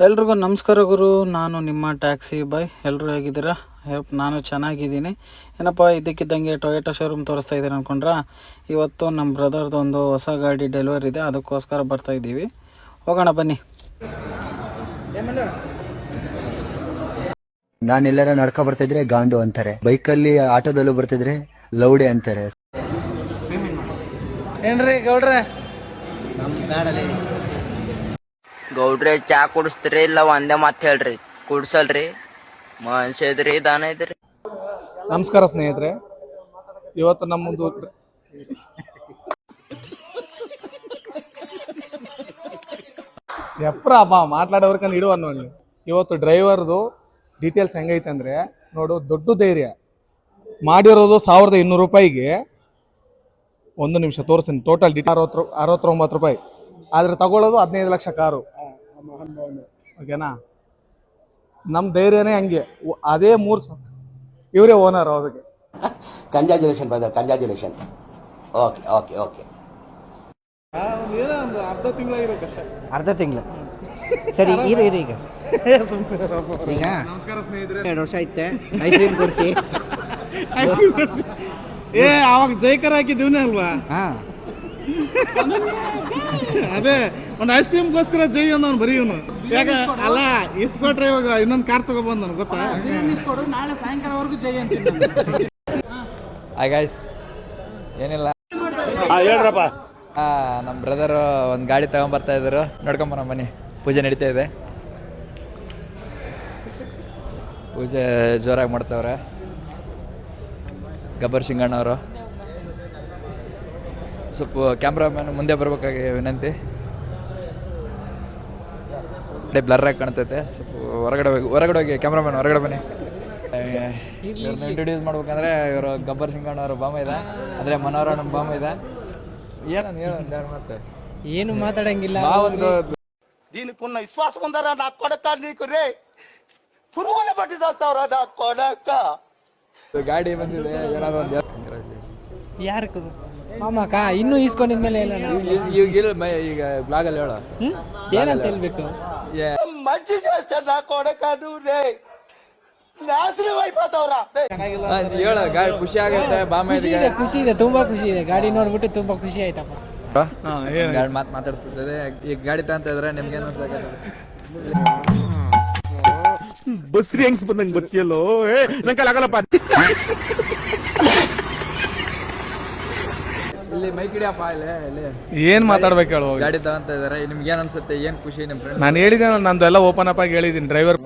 ಎಲ್ರಿಗೂ ನಮಸ್ಕಾರ ಗುರು. ನಾನು ನಿಮ್ಮ ಟ್ಯಾಕ್ಸಿ ಬಾಯ್. ಎಲ್ಲರೂ ಹೇಗಿದ್ದೀರಾ? ನಾನು ಚೆನ್ನಾಗಿದ್ದೀನಿ. ಏನಪ್ಪ ಇದ್ದಕ್ಕಿದ್ದಂಗೆ ಟೊಯೋಟಾ ಶೋರೂಮ್ ತೋರಿಸ್ತಾ ಇದ್ದೀನಿ ಅಂದ್ಕೊಂಡ್ರಾ? ಇವತ್ತು ನಮ್ಮ ಬ್ರದರ್ದು ಒಂದು ಹೊಸ ಗಾಡಿ ಡೆಲಿವರಿ ಇದೆ, ಅದಕ್ಕೋಸ್ಕರ ಬರ್ತಾಯಿದ್ದೀವಿ. ಹೋಗೋಣ ಬನ್ನಿ. ನಾನೆಲ್ಲರ ನಡ್ಕೊ ಬರ್ತಿದ್ರೆ ಗಾಂಡು ಅಂತಾರೆ, ಬೈಕಲ್ಲಿ ಆಟೋದಲ್ಲೂ ಬರ್ತಿದ್ರೆ ಲೌಡೆ ಅಂತಾರೆ. ಏನ್ರಿ ಗೌಡ್ರೆ? ಗೌಡ್ರೆ ಚಾ ಕುಡಿಸ್ತೀರಿ ಇಲ್ಲ ಒಂದೇ ಮಾತು ಹೇಳ್ರಿ, ಕುಡ್ಸಲ್ರಿ? ಮನುಷ್ಯ ಇದ್ರಿ, ದಾನ ಇದ್ರಿ. ನಮಸ್ಕಾರ ಸ್ನೇಹಿತರೆ, ಇವತ್ತು ನಮ್ಮ ಮುಂದೆ ಎಪ್ರಪ್ಪ ಮಾತಾಡೋರ್ಕಂಡು ಇಡುವ ನೋಡಿ. ಇವತ್ತು ಡ್ರೈವರ್ದು ಡೀಟೇಲ್ಸ್ ಹೆಂಗೈತೆ ಅಂದರೆ ನೋಡು, ದೊಡ್ಡ ಧೈರ್ಯ ಮಾಡಿರೋದು 1200 ರೂಪಾಯಿಗೆ. ಒಂದು ನಿಮಿಷ ತೋರಿಸ್ತೀನಿ. ಟೋಟಲ್ 69 ರೂಪಾಯಿ, ಆದರೆ ತಗೊಳ್ಳೋದು 15 ಲಕ್ಷ ಕಾರು. ಓಕೆನಾ? ನಮ್ಮ ಧೈರ್ಯನೇ ಹಂಗೆ. ಅದೇ 3 ಇವರೇ ಓನರ್. ಅದಕ್ಕೆ congratulation brother, congratulation. Okay okay okay. ಅರ್ಧ ತಿಂಗಳು ಸರಿ. ಈಗ ನಮಸ್ಕಾರ ಸ್ನೇಹಿತರೆ. 2 ವರ್ಷ ಐತೆ. ಐಸ್ ಕ್ರೀಮ್ ಕೊಡಿಸಿ. ಅವಾಗ ಜೈಕರ್ ಹಾಕಿದ್ದೀವನೇ ಅಲ್ವಾ? ಅದೇ ಒಂದು ಐಸ್ ಕ್ರೀಮ್ಗೋಸ್ಕರ ಜೈ ಅಂದವನು ಬರೀ ಇವನು. ಯಾಕ ಅಲ್ಲ, ಇಷ್ಟು ಕೊಟ್ರೆ ಇವಾಗ ಇನ್ನೊಂದು ಕಾರ್ ತಗೊಬಂದ್ ನನಗೆ ಗೊತ್ತಾ? ನಾಳೆ ಸಾಯಂಕಾಲವರೆಗೂ ಜೈ ಅಂತೀನಿ. ಹಾಯ್ ಗಾಯ್ಸ್, ಏನಿಲ್ಲ, ಹೇಳ್ರಪ್ಪ. ನಮ್ಮ ಬ್ರದರು ಒಂದು ಗಾಡಿ ತಗೊಂಬರ್ತಾ ಇದ್ರು, ನೋಡ್ಕೊಂಬರ ಬನ್ನಿ. ಪೂಜೆ ನಡೀತಾ ಇದೆ, ಪೂಜೆ ಜೋರಾಗಿ ಮಾಡ್ತಾವ್ರೆ ಗಬ್ಬರ್ ಸಿಂಗಣ್ಣವರು. ಸ್ವಲ್ಪ ಕ್ಯಾಮ್ರಾಮ್ಯಾನ್ ಮುಂದೆ ಬರ್ಬೇಕಾಗಿ ವಿನಂತಿ. ಬ್ಲರ್ರಾಗಿ ಕಾಣ್ತೈತೆ, ಸ್ವಲ್ಪ ಹೊರಗಡೆ ಹೋಗಿ ಕ್ಯಾಮ್ರಾಮ್ಯಾನ್ ಹೊರಗಡೆ ಬನ್ನಿ. ಇಂಟ್ರೊಡ್ಯೂಸ್ ಮಾಡ್ಬೇಕಂದ್ರೆ ಇವರು ಗಬ್ಬರ್ ಸಿಂಗಣ್ಣವರು ಬಾಮ ಇದೆ, ಅಂದರೆ ಮನೋರಣ ಬಾಮ ಇದೆ. ಏನಂತ ಹೇಳ ಮತ್ತೆ ಏನು ಮಾತಾಡಂಗಿಲ್ಲ. దీనికున్న విశ్వాసం ఉందరా నా కొడక, నీకు రే పురుగుల పట్టి చేస్తావురా నా కొడక. ಗಾಡಿ ಬಂದಿದೆ, ಏನಾದ್ರು ಒಂದು ಯಾರಕ್ಕೂ ಮಾಮಕ್ಕ ಇನ್ನೂ ಈಸ್ಕೊಂಡಿದ್ಮೇಲೆ ಈಗ ಬ್ಲಾಗಲ್ಲಿ ಹೇಳೋ ಏನಂತ ಹೇಳ್ಬೇಕು? మంచి చేస్తే నా కొడక నువ్వు రే నాశనం అయిపోతావురా. ಹೇಳ ಗಾಡಿ ಖುಷಿ ಆಗುತ್ತೆ. ಖುಷಿ ಇದೆ, ತುಂಬಾ ಖುಷಿ ಇದೆ. ಗಾಡಿ ನೋಡ್ಬಿಟ್ಟು ತುಂಬಾ ಖುಷಿ ಆಯ್ತಪ್ಪ. ಗಾಡಿ ಮಾತಾಡಿಸ್ತಿದೆ. ಈಗ ಗಾಡಿ ತಗೊಂತ ಇದ್ರೆ ನಿಮ್ಗೆ ಏನು ಅನ್ಸಕ್ಕೆ? ಬಸ್ರಿ ಹೆಂಗ್ಸ್ ಬಂದಂಗೆ ಗೊತ್ತಿಯಲ್ಲೋ, ನಂಗೆ ಆಗಲ್ಲಪ್ಪ. ಇಲ್ಲಿ ಮೈಕ್ ಹಿಡಿಯಪ್ಪ. ಇಲ್ಲಿ ಏನ್ ಮಾತಾಡ್ಬೇಕು ಹೇಳು. ಗಾಡಿ ತಗೊಂತ ಇದಾರೆ, ನಿಮ್ಗೆ ಏನ್ ಅನ್ಸುತ್ತೆ? ಏನ್ ಖುಷಿ ನಿಮ್ಮ ಫ್ರೆಂಡ್? ನಾನು ಹೇಳಿದ್ದೇನೆ, ನಂದೆಲ್ಲ ಓಪನ್ ಅಪ್ ಆಗಿ ಹೇಳಿದ್ದೀನಿ. ಡ್ರೈವರ್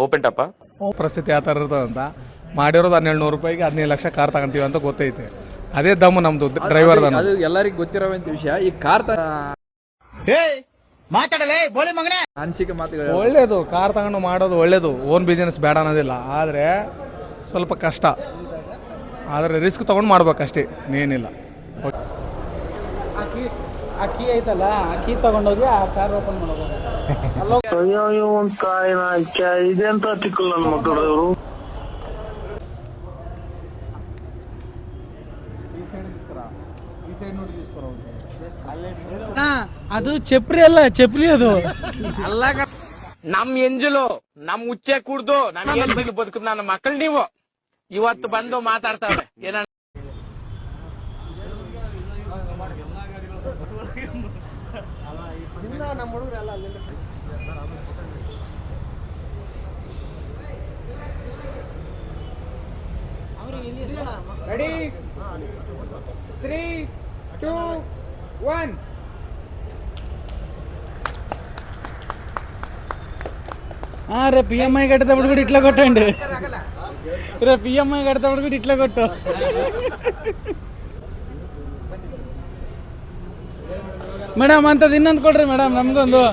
ಓಪನ್ ಟಾಪ ಪರಿಸ್ಥಿತಿ ಯಾವ ಥರ ಇರ್ತದಂತ. ಮಾಡಿರೋದು 1200 ರೂಪಾಯಿಗೆ 15 ಲಕ್ಷ ಕಾರ್ ತಗೊಂತೀವಿ ಅಂತ ಗೊತ್ತೈತೆ. ಅದೇ ದಮ್ಮು ನಮ್ದು ಡ್ರೈವರ್. ಅದು ಎಲ್ಲರಿಗೂ ಗೊತ್ತಿರೋವಂತ ವಿಷಯ. ಈ ಕಾರ್ ಅನಿಸಿಕೆ ಮಾತುಗಳು ಒಳ್ಳೇದು. ಕಾರ್ ತಗೊಂಡು ಮಾಡೋದು ಒಳ್ಳೇದು, ಓನ್ ಬಿಸ್ನೆಸ್ ಬೇಡ ಅನ್ನೋದಿಲ್ಲ. ಆದರೆ ಸ್ವಲ್ಪ ಕಷ್ಟ, ಆದರೆ ರಿಸ್ಕ್ ತೊಗೊಂಡು ಮಾಡ್ಬೇಕಷ್ಟೇ, ಇನ್ನೇನಿಲ್ಲ. ಅಕ್ಕಿ ಐತಲ್ಲ, ಅಕ್ಕಿ ತಗೊಂಡೋಗಿ ಆ ಕಾರ್ ಓಪನ್ ಮಾಡೋದು. ಇದೆಂತ ತಿಕ್ಕಲ್ ನನ್ನ ಮಕ್ಕಳು ಇವರು. ಅದು ಚಪ್ರಿ ಅಲ್ಲ, ಚಪ್ಲಿ ಅದು. ನಮ್ ಎಂಜಲು ನಮ್ ಉಚ್ಚೆ ಕುಡ್ದು ನನಗೆ ಬದುಕುದು ನನ್ನ ಮಕ್ಕಳು ನೀವು ಇವತ್ತು ಬಂದು ಮಾತಾಡ್ತಾವೆ. ಏನ ರೆಡಿ 3, 2, 1. రే పిఎంఐ కట్టేటప్పుడు కూడా ఇట్లా కొట్టండి. రే పిఎంఐ కట్టేటప్పుడు కూడా ఇట్లా కొట్టు. ಮೇಡಮ್ ಅಂತ ಇನ್ನೊಂದು ಕೊಡ್ರಿ ಮೇಡಮ್, ನಮ್ಗೊಂದು.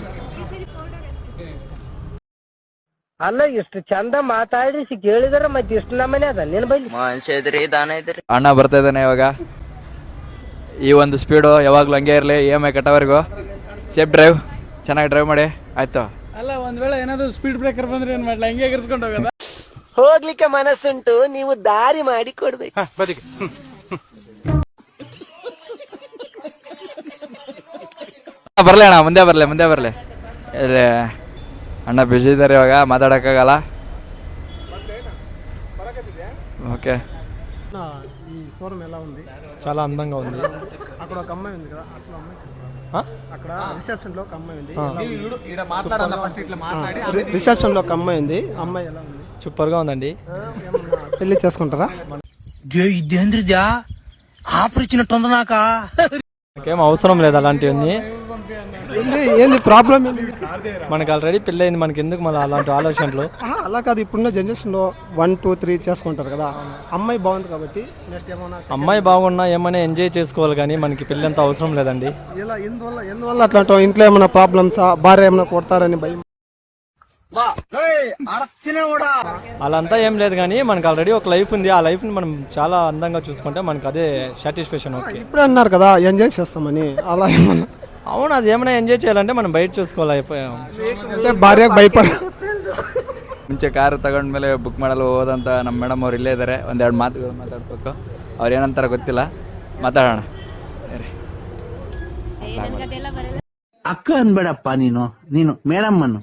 ಅಲ್ಲ, ಎಷ್ಟು ಚಂದ ಮಾತಾಡಿ ಕೇಳಿದಾರೆ, ಮತ್ತೆ ಎಷ್ಟು ನಮ್ಮನೆ ಅದ ನಿನ್ ಬೈಲಿ. ಮನುಷ್ಯ ಇದ್ರಿ, ದಾನ ಇದ್ರಿ. ಅಣ್ಣ ಬರ್ತಾ ಇದ್ದಾನೆ ಇವಾಗ. ಈ ಒಂದು ಸ್ಪೀಡು ಯಾವಾಗಲೂ ಹಂಗೆ ಇರಲಿ. EMI ಕಟ್ಟೋವರೆಗೂ ಸೇಫ್ ಡ್ರೈವ್, ಚೆನ್ನಾಗಿ ಡ್ರೈವ್ ಮಾಡಿ ಆಯ್ತು. ಅಲ್ಲ, ಒಂದ್ ವೇಳೆ ಏನಾದ್ರು ಸ್ಪೀಡ್ ಬ್ರೇಕರ್ ಬಂದ್ರೆ ಏನ್ ಮಾಡ್ಲಾ? ಹಿಂಗೆ ಎಗರ್ಸ್ಕೊಂಡು ಹೋಗೋದ? ಹೋಗ್ಲಿಕ್ಕೆ ಮನಸ್ಸುಂಟು, ನೀವು ದಾರಿ ಮಾಡಿ ಕೊಡ್ಬೇಕು. ಬರಲಿ ಅಣ್ಣ, ಮುಂದೆ ಬರಲಿ. ಅಣ್ಣ ಬಿಸಿ ಇದ್ದಾರೆ ಇವಾಗ, ಮಾತಾಡೋಕ್ಕಾಗಲ್ಲ. ఓకే. ఈ షోరూమ్ ఎలా ఉంది? చాలా అందంగా ఉంది. అక్కడ ఒక అమ్మాయి ఉంది కదా, అక్కడ రిసెప్షన్ లో ఒక అమ్మాయి ఉంది. రిసెప్షన్ లో ఒక అమ్మాయి ఉంది. అమ్మాయి ఎలా ఉంది? సూపర్ గా ఉందండి. పెళ్లి చేసుకుంటారా? ఇదేంద్రిదా ఆపరిచినట్టుంది నాకా. నాకేం అవసరం లేదు అలాంటివన్నీ. ఏంది ప్రాబ్లం ఏంది? మనకి ఆల్రెడీ పెళ్ళి అయింది, మనకి ఎందుకు మళ్ళీ అలాంటి ఆలోచనలు? అలా కాదు, ఇప్పుడున్న జనరేషన్లో 1, 2, 3 చేసుకుంటారు కదా. అమ్మాయి బాగుంది కాబట్టి నెక్స్ట్ ఏమన్నా అమ్మాయి బాగున్నా ఏమైనా ఎంజాయ్ చేసుకోవాలి, కానీ మనకి పెళ్ళి అంత అవసరం లేదండి. ఇలా ఎందువల్ల అట్లా ఇంట్లో ఏమైనా ప్రాబ్లమ్సా, భార్య ఏమైనా కొడతారని భయం? అలా అంతా ఏం లేదు, కానీ మనకు ఆల్రెడీ ఒక లైఫ్ ఉంది. ఆ లైఫ్ని మనం చాలా అందంగా చూసుకుంటే మనకు అదే సాటిస్ఫాక్షన్. ఓకే, ఇప్పుడే అన్నారు కదా ఎంజాయ్ చేస్తామని, అలా ఏమన్నా? అవును, అది ఏమైనా ఎంజాయ్ చేయాలంటే మనం బయట చూసుకోవాలి. ಭಾರ್ಯಾಗ ಭಯಪಡ ಮುಂಚೆ ಕಾರು ತಗೊಂಡ್ಮೇಲೆ ಬುಕ್ ಮಾಡಲು ಹೋದಂಥ ನಮ್ಮ ಮೇಡಮ್ ಅವ್ರು ಇಲ್ಲೇ ಇದ್ದಾರೆ. ಒಂದೆರಡು ಮಾತುಗಳು ಮಾತಾಡ್ಬೇಕು. ಅವ್ರು ಏನಂತಾರ ಗೊತ್ತಿಲ್ಲ, ಮಾತಾಡೋಣ. ಅಕ್ಕ ಅನ್ಬೇಡಪ್ಪ, ನೀನು ಮೇಡಮ್ ಅನ್ನು.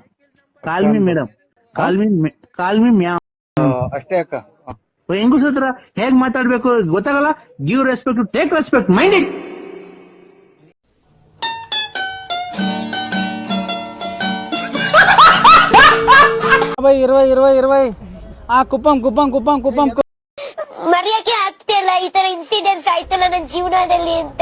ಕಾಲ್ಮಿ ಮೇಡಮ್, ಕಾಲ್ಮಿ ಮ್ಯಾಮ್ ಅಷ್ಟೇ ಅಕ್ಕ. ಹೆಂಗಸ ಹತ್ರ ಹೇಗ್ ಮಾತಾಡ್ಬೇಕು ಗೊತ್ತಾಗಲ್ಲ. Give respect, take respect, mind it. ಬೈ 20 ಕುಪ್ಪಂ ಮರೆಯಕ್ಕೆ ಆಗ್ತಿಲ್ಲ ಈ ತರ ಇನ್ಸಿಡೆಂಟ್ಸ್ ಆಯ್ತಲ್ಲ ನನ್ನ ಜೀವನದಲ್ಲಿ ಅಂತ.